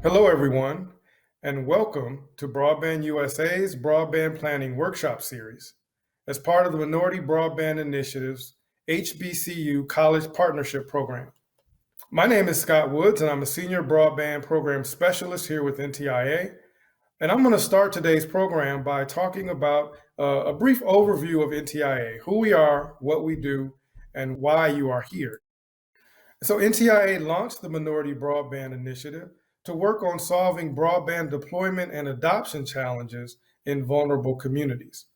Hello, everyone, and welcome to Broadband USA's Broadband Planning Workshop Series as part of the Minority Broadband Initiative's HBCU College Partnership Program. My name is Scott Woods, and I'm a Senior Broadband Program Specialist here with NTIA. And I'm going to start today's program by talking about a brief overview of NTIA, who we are, what we do, and why you are here. So NTIA launched the Minority Broadband Initiative to work on solving broadband deployment and adoption challenges in vulnerable communities.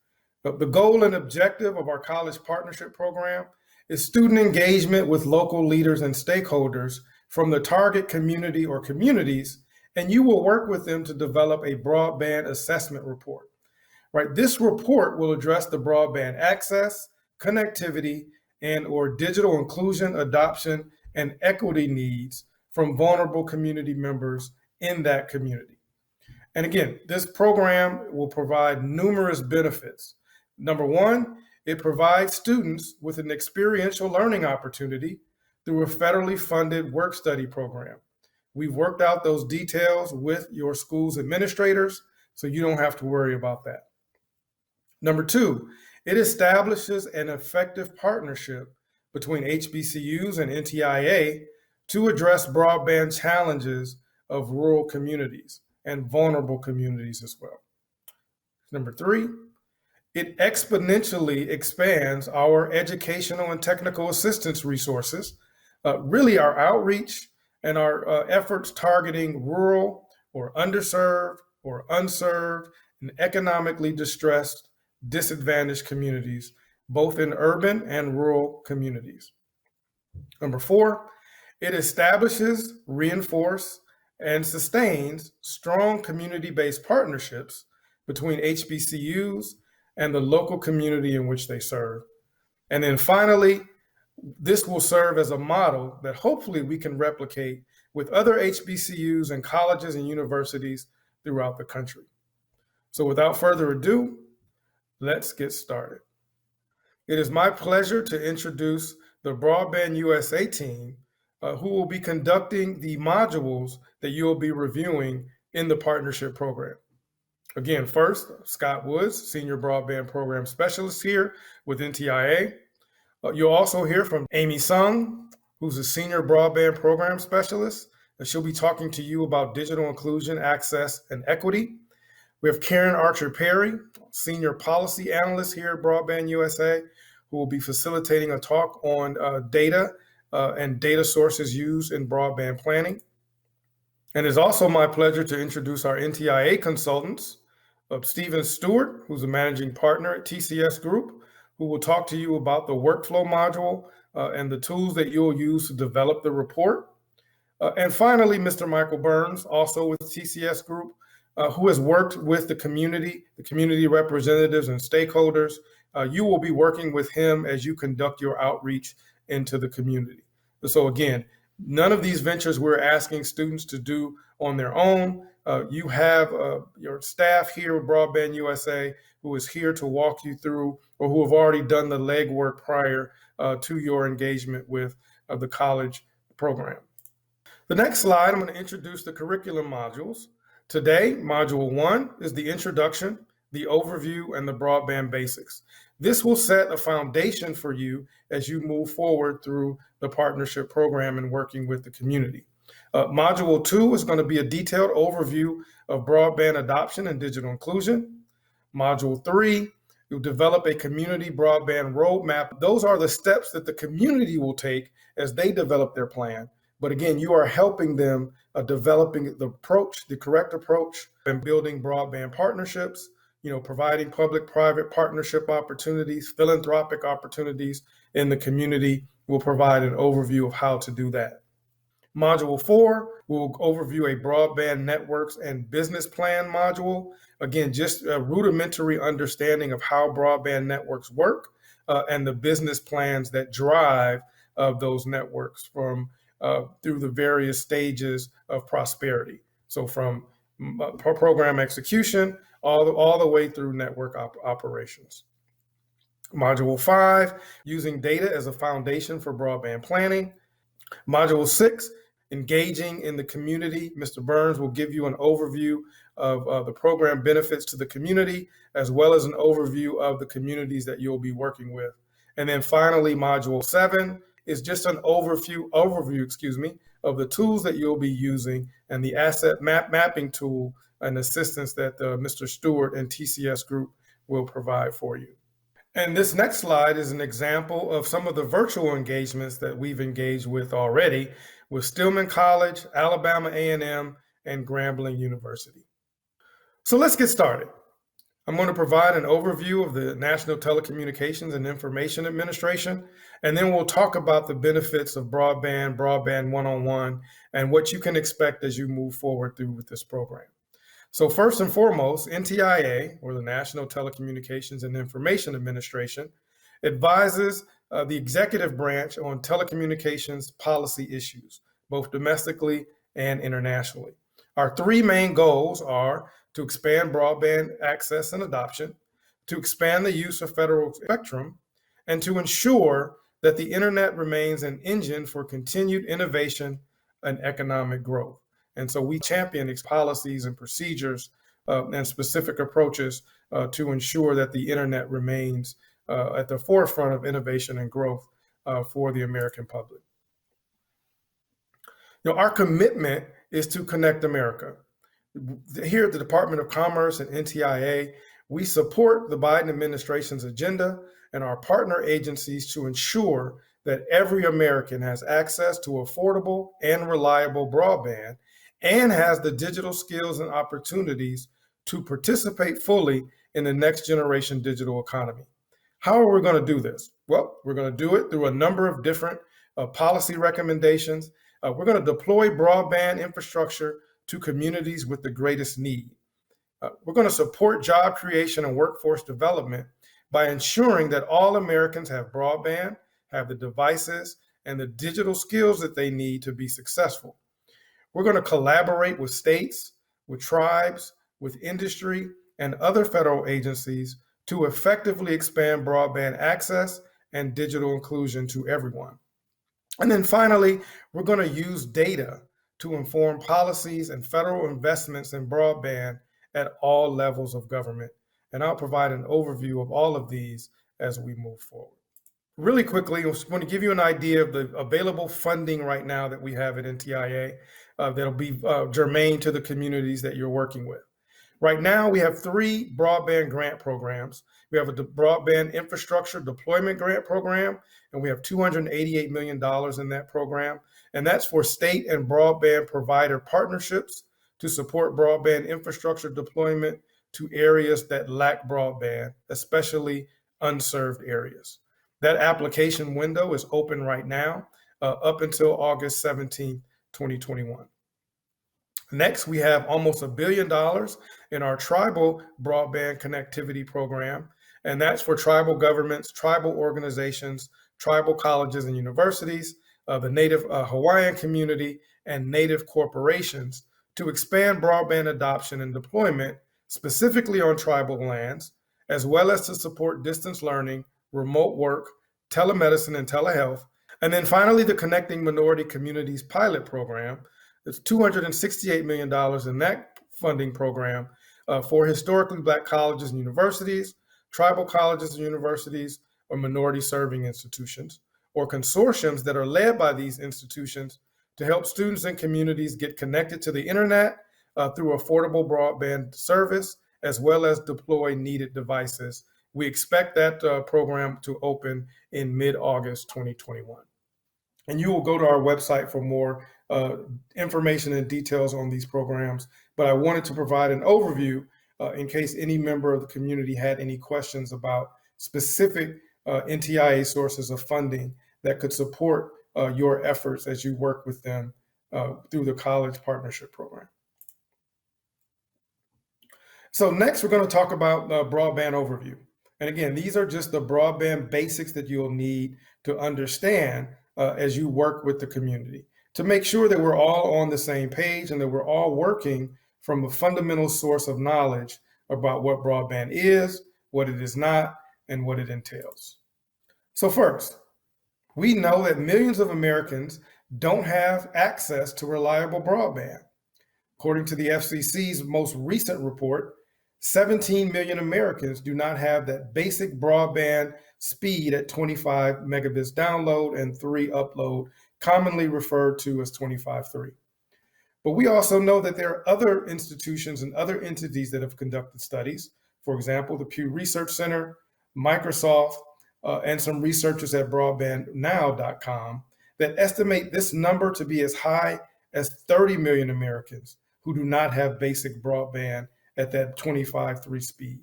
But the goal and objective of our college partnership program is student engagement with local leaders and stakeholders from the target community or communities, and you will work with them to develop a broadband assessment report. Right? This report will address the broadband access, connectivity, and/or digital inclusion, adoption, and equity needs from vulnerable community members in that community. And again, this program will provide numerous benefits. Number one, it provides students with an experiential learning opportunity through a federally funded work study program. We've worked out those details with your school's administrators, so you don't have to worry about that. Number two, it establishes an effective partnership between HBCUs and NTIA to address broadband challenges of rural communities and vulnerable communities as well. Number three, it exponentially expands our educational and technical assistance resources, really our outreach and our efforts targeting rural or underserved or unserved and economically distressed, disadvantaged communities, both in urban and rural communities. Number four, it establishes, reinforces, and sustains strong community-based partnerships between HBCUs and the local community in which they serve. And then finally, this will serve as a model that hopefully we can replicate with other HBCUs and colleges and universities throughout the country. So without further ado, let's get started. It is my pleasure to introduce the Broadband USA team who will be conducting the modules that you'll be reviewing in the partnership program. Again, first, Scott Woods, Senior Broadband Program Specialist here with NTIA. You'll also hear from Amy Sung, who's a Senior Broadband Program Specialist, and she'll be talking to you about digital inclusion, access, and equity. We have Karen Archer-Perry, Senior Policy Analyst here at Broadband USA, who will be facilitating a talk on data and data sources used in broadband planning. And it's also my pleasure to introduce our NTIA consultants, Stephen Stewart, who's a managing partner at TCS Group, who will talk to you about the workflow module and the tools that you'll use to develop the report. And finally, Mr. Michael Burns, also with TCS Group, who has worked with the community representatives and stakeholders. You will be working with him as you conduct your outreach into the community. So again, none of these ventures we're asking students to do on their own. You have your staff here at Broadband USA who is here to walk you through, or who have already done the legwork prior to your engagement with the college program. The next slide, I'm going to introduce the curriculum modules. Today, Module 1 is the introduction, the overview, and the broadband basics. This will set a foundation for you as you move forward through the partnership program and working with the community. Module 2 is going to be a detailed overview of broadband adoption and digital inclusion. Module 3, you'll develop a community broadband roadmap. Those are the steps that the community will take as they develop their plan. But again, you are helping them developing the approach, the correct approach, and building broadband partnerships, providing public-private partnership opportunities, philanthropic opportunities in the community. Will provide an overview of how to do that. Module 4 will overview a broadband networks and business plan module. Again, just a rudimentary understanding of how broadband networks work and the business plans that drive those networks from through the various stages of prosperity. So from program execution all the way through network operations. Module 5, using data as a foundation for broadband planning. Module 6, engaging in the community. Mr. Burns will give you an overview of the program benefits to the community, as well as an overview of the communities that you'll be working with. And then finally, Module 7 is just an overview, of the tools that you'll be using and the asset mapping tool and assistance that Mr. Stewart and TCS Group will provide for you. And this next slide is an example of some of the virtual engagements that we've engaged with already with Stillman College, Alabama A&M, and Grambling University. So let's get started. I'm going to provide an overview of the National Telecommunications and Information Administration, and then we'll talk about the benefits of broadband, broadband one-on-one, and what you can expect as you move forward through with this program. So first and foremost, NTIA, or the National Telecommunications and Information Administration, advises the executive branch on telecommunications policy issues, both domestically and internationally. Our three main goals are to expand broadband access and adoption, to expand the use of federal spectrum, and to ensure that the internet remains an engine for continued innovation and economic growth. And so we champion these policies and procedures and specific approaches to ensure that the internet remains at the forefront of innovation and growth for the American public. Our commitment is to connect America. Here at the Department of Commerce and NTIA, we support the Biden administration's agenda and our partner agencies to ensure that every American has access to affordable and reliable broadband and has the digital skills and opportunities to participate fully in the next generation digital economy. How are we going to do this? Well, we're going to do it through a number of different policy recommendations. We're going to deploy broadband infrastructure to communities with the greatest need. We're going to support job creation and workforce development by ensuring that all Americans have broadband, have the devices, and the digital skills that they need to be successful. We're going to collaborate with states, with tribes, with industry, and other federal agencies to effectively expand broadband access and digital inclusion to everyone. And then finally, we're going to use data to inform policies and federal investments in broadband at all levels of government. And I'll provide an overview of all of these as we move forward. Really quickly, I just want to give you an idea of the available funding right now that we have at NTIA that'll be germane to the communities that you're working with. Right now, we have 3 broadband grant programs. We have a broadband infrastructure deployment grant program, and we have $288 million in that program. And that's for state and broadband provider partnerships to support broadband infrastructure deployment to areas that lack broadband, especially unserved areas. That application window is open right now up until August 17, 2021. Next, we have almost $1 billion in our tribal broadband connectivity program, and that's for tribal governments, tribal organizations, tribal colleges and universities, the Native Hawaiian community, and Native corporations to expand broadband adoption and deployment, specifically on tribal lands, as well as to support distance learning, remote work, telemedicine, and telehealth. And then finally, the Connecting Minority Communities pilot program. There's $268 million in that funding program for historically Black colleges and universities, tribal colleges and universities, or minority serving institutions, or consortiums that are led by these institutions to help students and communities get connected to the internet through affordable broadband service, as well as deploy needed devices. We expect that program to open in mid-August 2021. And you will go to our website for more information and details on these programs. But I wanted to provide an overview in case any member of the community had any questions about specific NTIA sources of funding that could support your efforts as you work with them through the College Partnership Program. So next, we're going to talk about broadband overview. And again, these are just the broadband basics that you'll need to understand as you work with the community to make sure that we're all on the same page and that we're all working from a fundamental source of knowledge about what broadband is, what it is not, and what it entails. So first, we know that millions of Americans don't have access to reliable broadband. According to the FCC's most recent report, 17 million Americans do not have that basic broadband speed at 25 megabits download and 3 upload, commonly referred to as 25/3. But we also know that there are other institutions and other entities that have conducted studies. For example, the Pew Research Center, Microsoft, and some researchers at broadbandnow.com that estimate this number to be as high as 30 million Americans who do not have basic broadband at that 25/3 speed.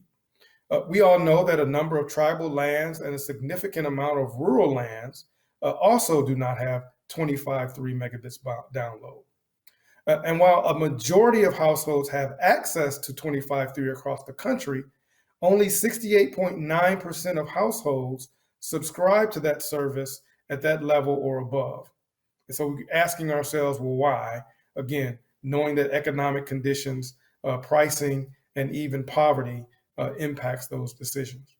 We all know that a number of tribal lands and a significant amount of rural lands also do not have 25/3 megabits download. And while a majority of households have access to 25/3 across the country, only 68.9% of households subscribe to that service at that level or above. And so we're asking ourselves, well, why? Again, knowing that economic conditions, pricing, and even poverty impacts those decisions.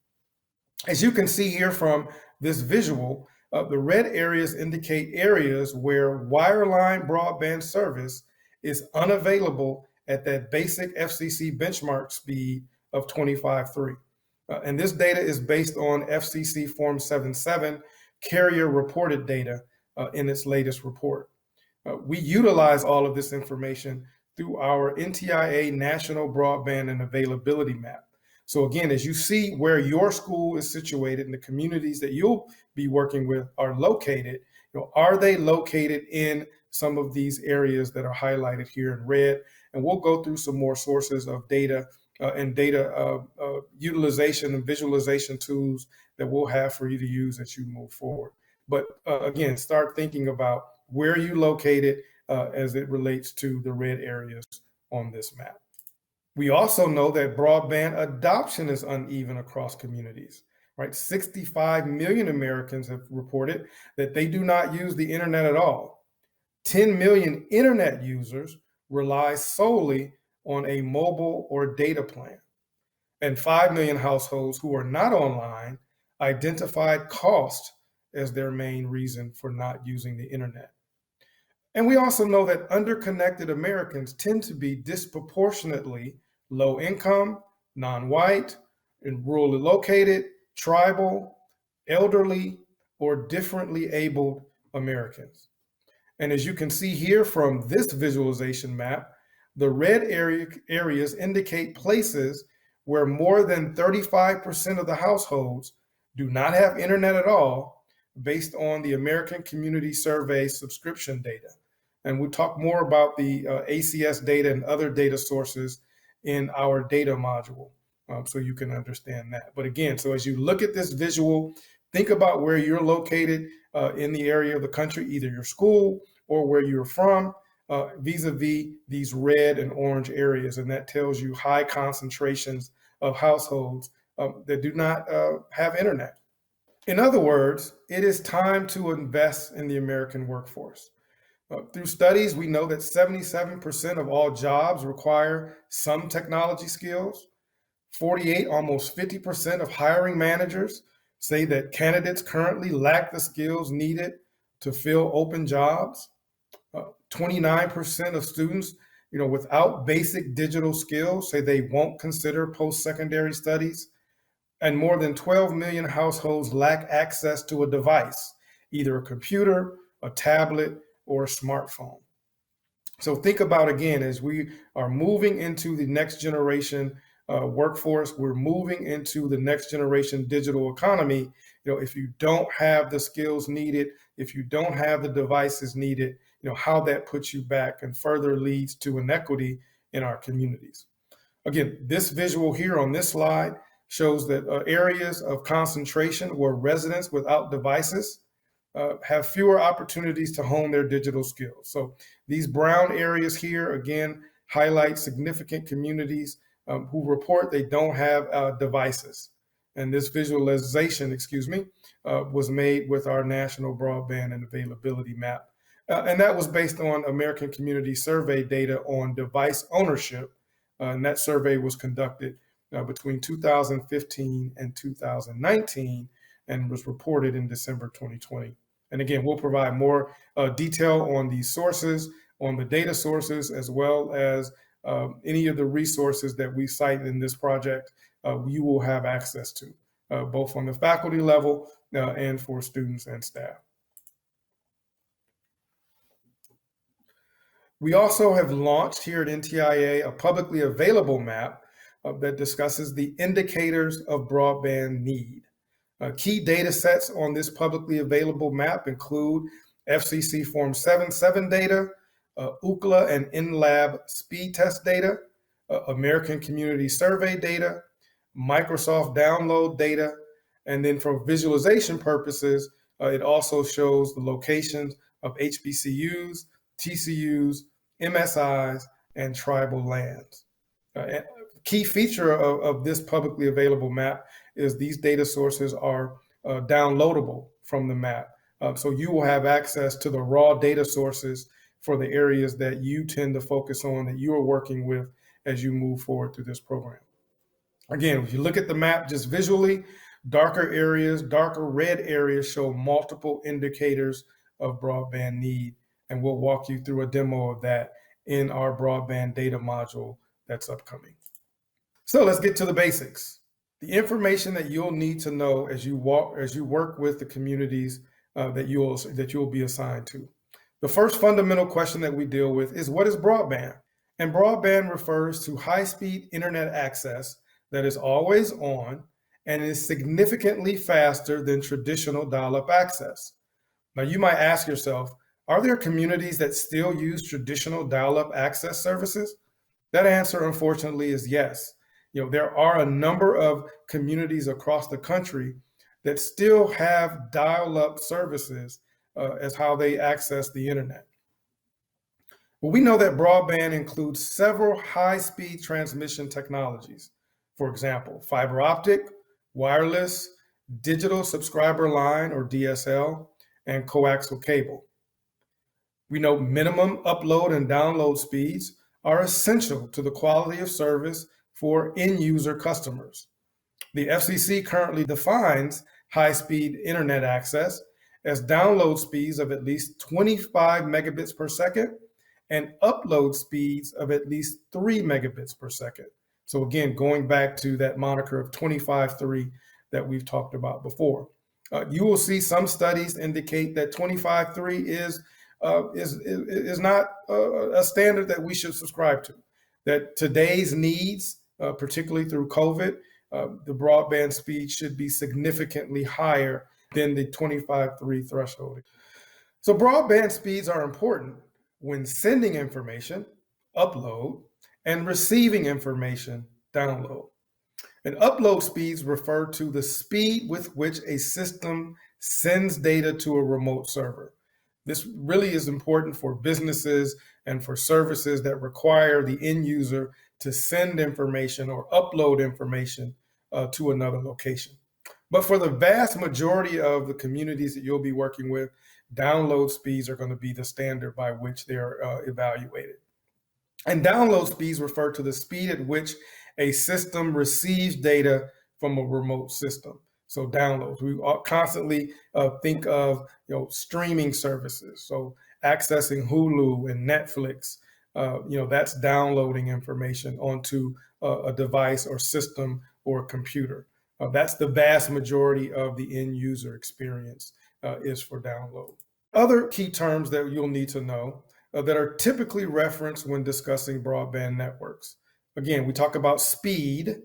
As you can see here from this visual, the red areas indicate areas where wireline broadband service is unavailable at that basic FCC benchmark speed of 25/3. And this data is based on FCC Form 77 carrier reported data in its latest report. We utilize all of this information through our NTIA National Broadband and Availability Map. So again, as you see where your school is situated and the communities that you'll be working with are located, are they located in some of these areas that are highlighted here in red? And we'll go through some more sources of data and data utilization and visualization tools that we'll have for you to use as you move forward. But again, start thinking about where you located as it relates to the red areas on this map. We also know that broadband adoption is uneven across communities, right? 65 million Americans have reported that they do not use the internet at all. 10 million internet users rely solely on a mobile or data plan. And 5 million households who are not online identified cost as their main reason for not using the internet. And we also know that underconnected Americans tend to be disproportionately low income, non-white, and rurally located, tribal, elderly, or differently abled Americans. And as you can see here from this visualization map, the red areas indicate places where more than 35% of the households do not have internet at all based on the American Community Survey subscription data. And we'll talk more about the ACS data and other data sources in our data module so you can understand that. But again, so as you look at this visual, think about where you're located in the area of the country, either your school or where you're from, vis-a-vis these red and orange areas. And that tells you high concentrations of households that do not have internet. In other words, it is time to invest in the American workforce. Through studies, we know that 77% of all jobs require some technology skills. 48, almost 50% of hiring managers say that candidates currently lack the skills needed to fill open jobs. 29% of students, without basic digital skills say they won't consider post-secondary studies. And more than 12 million households lack access to a device, either a computer, a tablet, or a smartphone. So think about, again, as we are moving into the next generation workforce, we're moving into the next generation digital economy. If you don't have the skills needed, if you don't have the devices needed, how that puts you back and further leads to inequity in our communities. Again, this visual here on this slide shows that areas of concentration where residents without devices have fewer opportunities to hone their digital skills. So these brown areas here, again, highlight significant communities who report they don't have devices. And this visualization, was made with our National Broadband and Availability Map. And that was based on American Community Survey data on device ownership. And that survey was conducted between 2015 and 2019 and was reported in December 2020. And again, we'll provide more detail on these sources, on the data sources, as well as any of the resources that we cite in this project. You will have access to, both on the faculty level and for students and staff. We also have launched here at NTIA a publicly available map that discusses the indicators of broadband need. Key data sets on this publicly available map include FCC Form 77 data, UCLA and NLab speed test data, American Community Survey data, Microsoft download data, and then for visualization purposes, it also shows the locations of HBCUs, TCUs, MSIs, and tribal lands. Key feature of this publicly available map is these data sources are downloadable from the map. So you will have access to the raw data sources for the areas that you tend to focus on, that you are working with as you move forward through this program. Again, if you look at the map just visually, darker areas, darker red areas show multiple indicators of broadband need. And we'll walk you through a demo of that in our broadband data module that's upcoming. So let's get to the basics. The information that you'll need to know as you work with the communities that you'll be assigned to. The first fundamental question that we deal with is, what is broadband? And broadband refers to high-speed internet access that is always on and is significantly faster than traditional dial-up access. Now, you might ask yourself, are there communities that still use traditional dial-up access services? That answer, unfortunately, is yes. There are a number of communities across the country that still have dial-up services as how they access the internet. Well, we know that broadband includes several high-speed transmission technologies. For example, fiber optic, wireless, digital subscriber line or DSL, and coaxial cable. We know minimum upload and download speeds are essential to the quality of service for end user customers. The FCC currently defines high-speed internet access as download speeds of at least 25 megabits per second and upload speeds of at least 3 megabits per second. So again, going back to that moniker of 25.3 that we've talked about before. You will see some studies indicate that 25.3 is not a standard that we should subscribe to. That today's needs, particularly through COVID, the broadband speed should be significantly higher than the 25.3 threshold. So broadband speeds are important when sending information, upload, and receiving information, download. And upload speeds refer to the speed with which a system sends data to a remote server. This really is important for businesses and for services that require the end user to send information or upload information to another location. But for the vast majority of the communities that you'll be working with, download speeds are going to be the standard by which they're evaluated. And download speeds refer to the speed at which a system receives data from a remote system. So downloads, we constantly think of streaming services. So accessing Hulu and Netflix, that's downloading information onto a device or system or computer. That's the vast majority of the end user experience is for download. Other key terms that you'll need to know that are typically referenced when discussing broadband networks. Again, we talk about speed,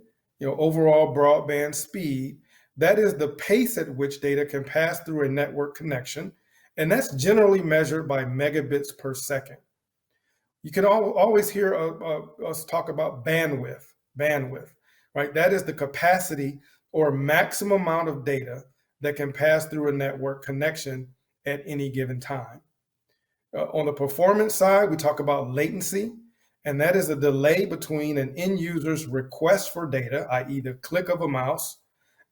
overall broadband speed. That is the pace at which data can pass through a network connection, and that's generally measured by megabits per second. You can always hear us talk about bandwidth, right? That is the capacity or maximum amount of data that can pass through a network connection at any given time. On the performance side, we talk about latency, and that is a delay between an end user's request for data, i.e. the click of a mouse,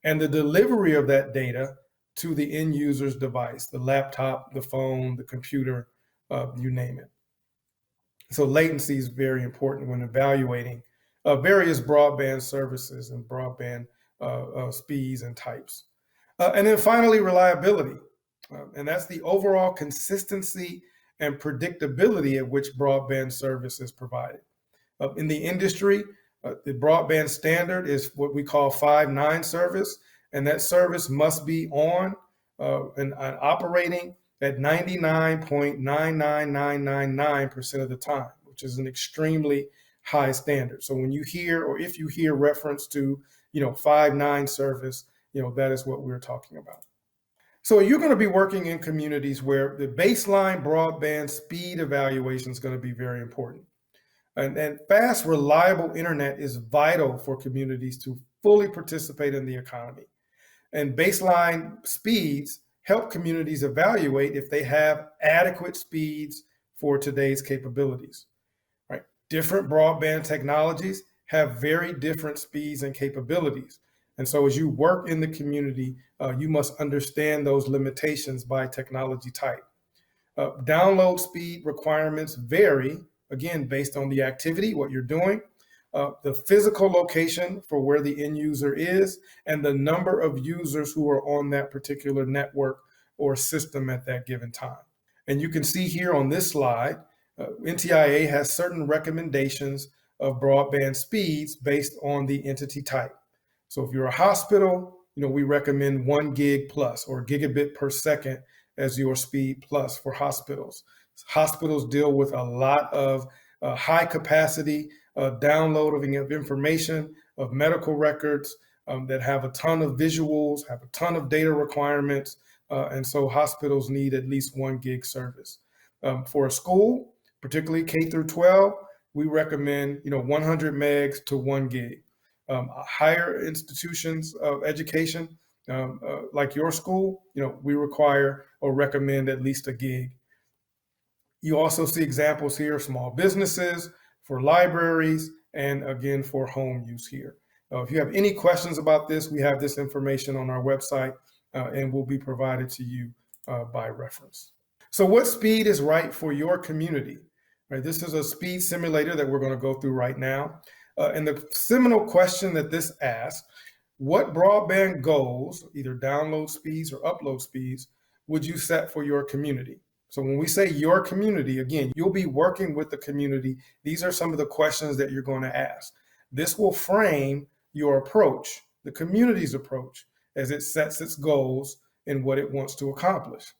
and the delivery of that data to the end user's device, the laptop, the phone, the computer, you name it. So latency is very important when evaluating various broadband services and broadband speeds and types. And then finally, reliability. And that's the overall consistency and predictability at which broadband service is provided. In the industry, the broadband standard is what we call 5.9 service, and that service must be on and operating at 99.99999% of the time, which is an extremely high standard. So when you hear, or if you hear reference to, 5.9 service, that is what we're talking about. So you're going to be working in communities where the baseline broadband speed evaluation is going to be very important. And fast, reliable internet is vital for communities to fully participate in the economy. And baseline speeds help communities evaluate if they have adequate speeds for today's capabilities. Right? Different broadband technologies have very different speeds and capabilities. And so as you work in the community, you must understand those limitations by technology type. Download speed requirements vary, again, based on the activity, what you're doing, the physical location for where the end user is, and the number of users who are on that particular network or system at that given time. And you can see here on this slide, NTIA has certain recommendations of broadband speeds based on the entity type. So if you're a hospital, we recommend 1 gig plus or gigabit per second as your speed plus for hospitals. Hospitals deal with a lot of high capacity downloading of information, of medical records that have a ton of visuals, have a ton of data requirements. And so hospitals need at least 1 gig service. For a school, particularly K through 12, we recommend 100 megs to 1 gig. Higher institutions of education, like your school, we require or recommend at least 1 gig. You also see examples here of small businesses, for libraries, and again, for home use here. If you have any questions about this, we have this information on our website and will be provided to you by reference. So what speed is right for your community? Right, this is a speed simulator that we're going to go through right now. And the seminal question that this asks, what broadband goals, either download speeds or upload speeds, would you set for your community? So when we say your community, again, you'll be working with the community. These are some of the questions that you're going to ask. This will frame your approach, the community's approach, as it sets its goals and what it wants to accomplish.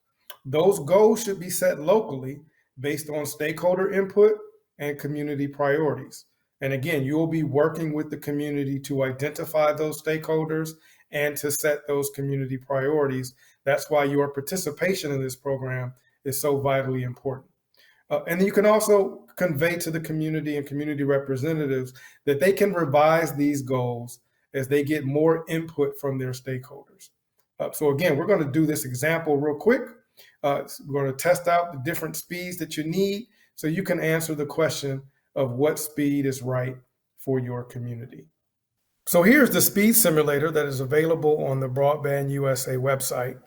Those goals should be set locally based on stakeholder input and community priorities. And again, you'll be working with the community to identify those stakeholders and to set those community priorities. That's why your participation in this program is so vitally important. And you can also convey to the community and community representatives that they can revise these goals as they get more input from their stakeholders. So again, we're going to do this example real quick. We're going to test out the different speeds that you need so you can answer the question of what speed is right for your community. So here's the speed simulator that is available on the Broadband USA website.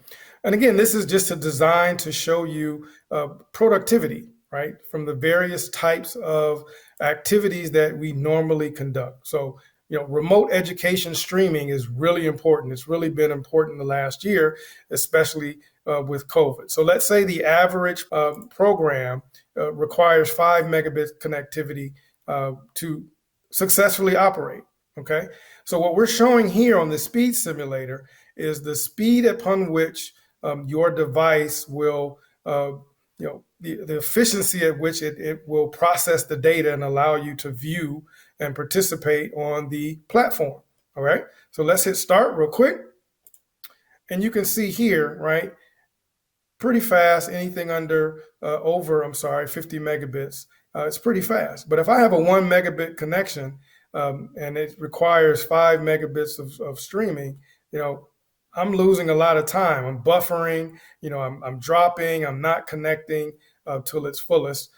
And again, this is just a design to show you productivity, right, from the various types of activities that we normally conduct. So, remote education streaming is really important. It's really been important the last year, especially with COVID. So let's say the average program requires 5 megabit connectivity to successfully operate. Okay, so what we're showing here on the speed simulator is the speed upon which your device will, the efficiency at which it will process the data and allow you to view and participate on the platform. All right, so let's hit start real quick. And you can see here, right, pretty fast, anything over 50 megabits, it's pretty fast. But if I have a 1 megabit connection and it requires 5 megabits of streaming, I'm losing a lot of time. I'm buffering, I'm dropping, I'm not connecting till its fullest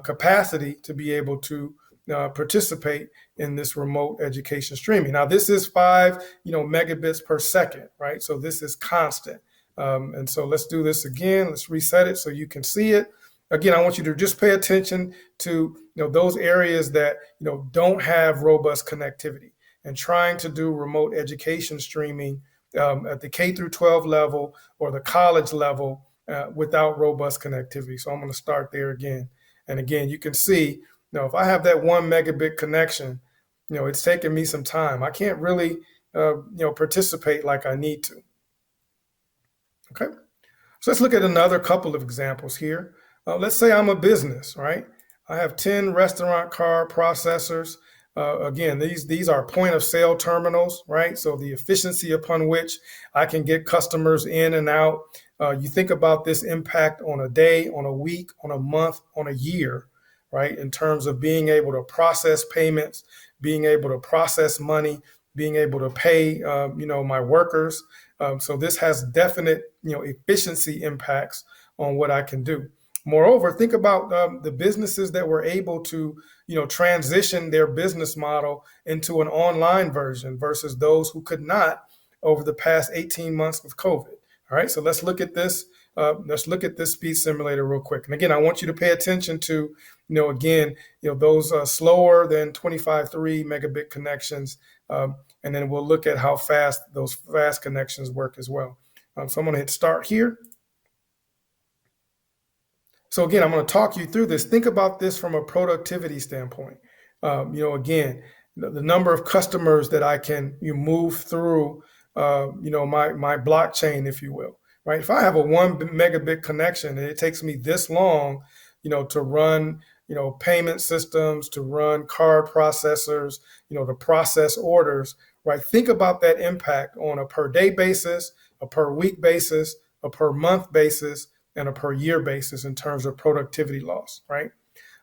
capacity to be able to participate in this remote education streaming. Now, this is 5, megabits per second, right? So this is constant. And so let's do this again. Let's reset it so you can see it. Again, I want you to just pay attention to those areas that don't have robust connectivity, and trying to do remote education streaming at the K through 12 level or the college level without robust connectivity. So I'm going to start there again. And again, you can see, if I have that 1 megabit connection, it's taking me some time. I can't really, participate like I need to. Okay. So let's look at another couple of examples here. Let's say I'm a business, right? I have 10 restaurant card processors. Again, these are point of sale terminals, right? So the efficiency upon which I can get customers in and out. You think about this impact on a day, on a week, on a month, on a year, right? In terms of being able to process payments, being able to process money, being able to pay, my workers. So this has definite, efficiency impacts on what I can do. Moreover, think about the businesses that were able to, transition their business model into an online version versus those who could not over the past 18 months of COVID. All right, so let's look at this. Let's look at this speed simulator real quick. And again, I want you to pay attention to, those slower than 25.3 megabit connections. And then we'll look at how fast those fast connections work as well. So I'm going to hit start here. So again, I'm going to talk you through this. Think about this from a productivity standpoint. Again, the number of customers that I can move through, my blockchain, if you will, right? If I have a 1 megabit connection and it takes me this long, to run, payment systems, to run card processors, to process orders, right? Think about that impact on a per day basis, a per week basis, a per month basis, and a per year basis in terms of productivity loss, right?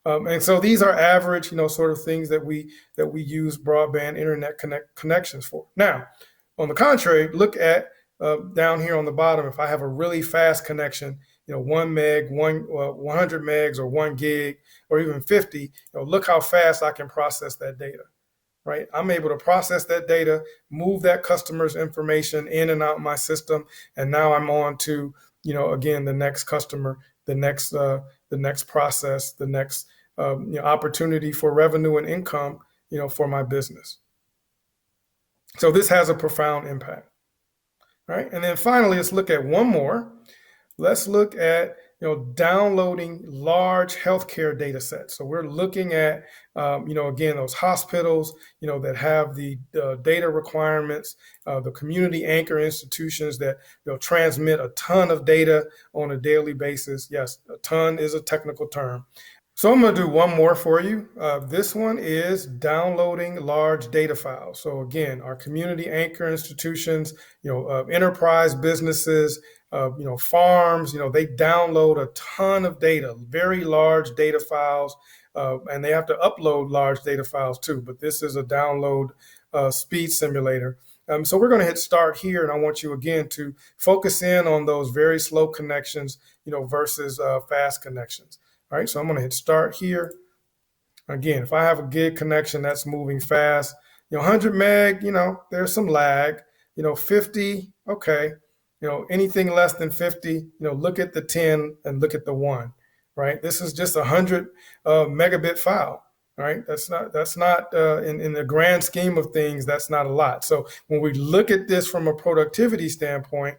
And so these are average, sort of things that we use broadband internet connections for. Now, on the contrary, look at down here on the bottom. If I have a really fast connection, 1 meg, 100 megs, or 1 gig, or even 50, look how fast I can process that data. Right? I'm able to process that data, move that customer's information in and out my system, and now I'm on to, again, the next customer, the next process, the next opportunity for revenue and income, for my business. So this has a profound impact. All right, and then finally, let's look at one more. Let's look at downloading large healthcare data sets. So we're looking at, again, those hospitals, that have the data requirements, the community anchor institutions that transmit a ton of data on a daily basis. Yes, a ton is a technical term. So I'm going to do one more for you. This one is downloading large data files. So again, our community anchor institutions, enterprise businesses, farms, they download a ton of data, very large data files, and they have to upload large data files too. But this is a download speed simulator. So we're going to hit start here, and I want you again to focus in on those very slow connections, versus fast connections. All right, so I'm going to hit start here. Again, if I have a gig connection that's moving fast, 100 meg, there's some lag. 50, okay. Anything less than 50, look at the 10 and look at the 1, right? This is just a 100 megabit file, right? That's not in the grand scheme of things, that's not a lot. So when we look at this from a productivity standpoint,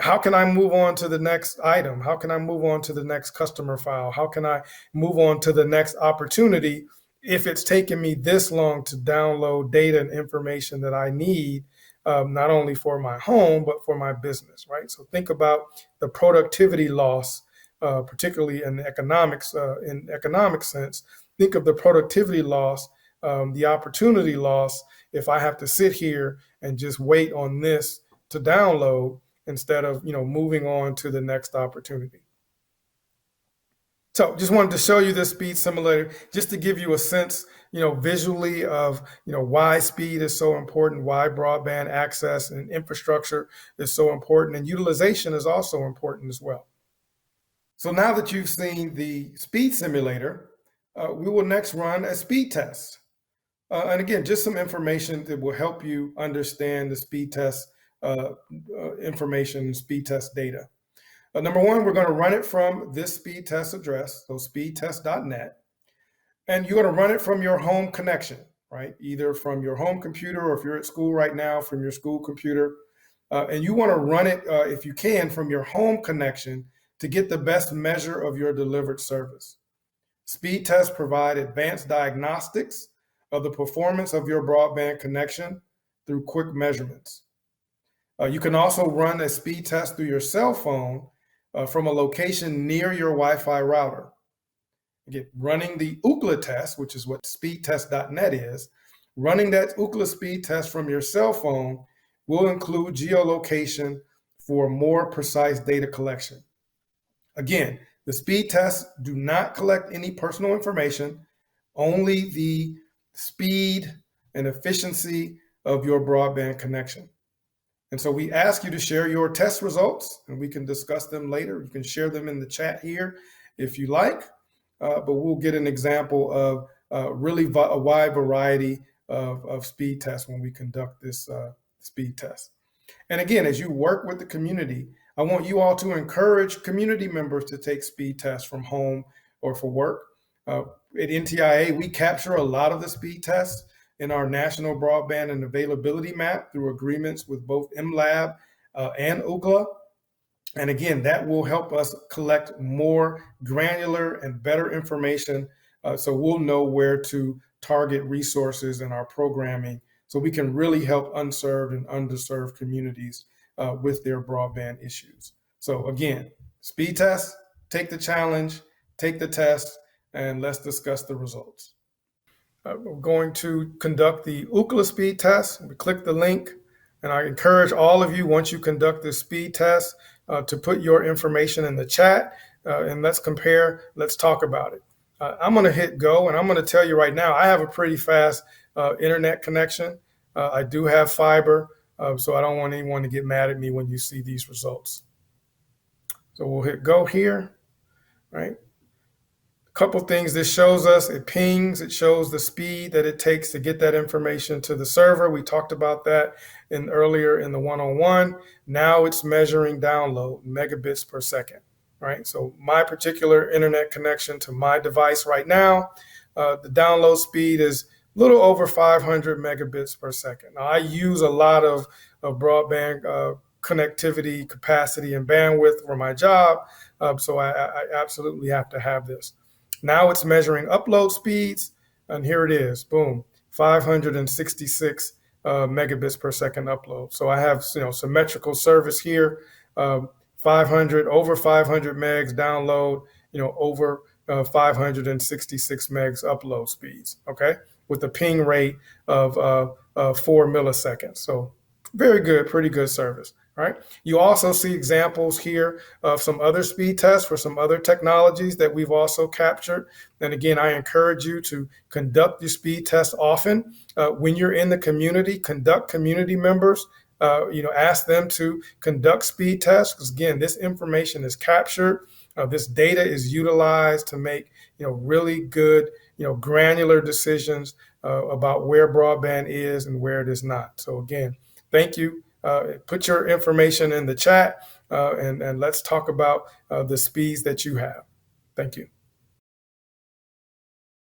how can I move on to the next item? How can I move on to the next customer file? How can I move on to the next opportunity if it's taken me this long to download data and information that I need, not only for my home, but for my business, right? So think about the productivity loss, particularly in economic sense. Think of the productivity loss, the opportunity loss, if I have to sit here and just wait on this to download instead of moving on to the next opportunity. So just wanted to show you this speed simulator just to give you a sense, visually of, why speed is so important, why broadband access and infrastructure is so important, and utilization is also important as well. So now that you've seen the speed simulator, we will next run a speed test. And again, just some information that will help you understand the speed test information, speed test data. Number one, we're going to run it from this speed test address, so speedtest.net. And you're going to run it from your home connection, right? Either from your home computer, or if you're at school right now, from your school computer. And you want to run it, if you can, from your home connection to get the best measure of your delivered service. Speed tests provide advanced diagnostics of the performance of your broadband connection through quick measurements. You can also run a speed test through your cell phone from a location near your Wi-Fi router. Again, running the Ookla test, which is what speedtest.net is, running that Ookla speed test from your cell phone will include geolocation for more precise data collection. Again, the speed tests do not collect any personal information, only the speed and efficiency of your broadband connection. And so we ask you to share your test results, and we can discuss them later. You can share them in the chat here if you like, but we'll get an example of really a wide variety of speed tests when we conduct this speed test. And again, as you work with the community, I want you all to encourage community members to take speed tests from home or for work. At NTIA, we capture a lot of the speed tests in our national broadband and availability map through agreements with both MLab and Ookla. And again, that will help us collect more granular and better information, so we'll know where to target resources in our programming so we can really help unserved and underserved communities with their broadband issues. So again, speed test, take the challenge, take the test, and let's discuss the results. We're going to conduct the Ookla speed test. We click the link, and I encourage all of you, once you conduct this speed test, to put your information in the chat, and let's compare, let's talk about it. I'm going to hit go, and I'm going to tell you right now, I have a pretty fast internet connection. I do have fiber, so I don't want anyone to get mad at me when you see these results. So we'll hit go here, right? Couple things this shows us: it pings, it shows the speed that it takes to get that information to the server. We talked about that earlier in the one-on-one. Now it's measuring download megabits per second, right? So my particular internet connection to my device right now, the download speed is a little over 500 megabits per second. Now I use a lot of broadband connectivity capacity and bandwidth for my job, so I absolutely have to have this. Now it's measuring upload speeds, and here it is, boom, 566 megabits per second upload. So I have symmetrical service here, 500 over 500 megs download, over 566 megs upload speeds. Okay, with a ping rate of 4 milliseconds. So very good, pretty good service. Right. You also see examples here of some other speed tests for some other technologies that we've also captured. And again, I encourage you to conduct your speed tests often. When you're in the community, conduct community members. Ask them to conduct speed tests, because again, this information is captured. This data is utilized to make really good granular decisions about where broadband is and where it is not. So again, thank you. Put your information in the chat, and let's talk about the speeds that you have. Thank you.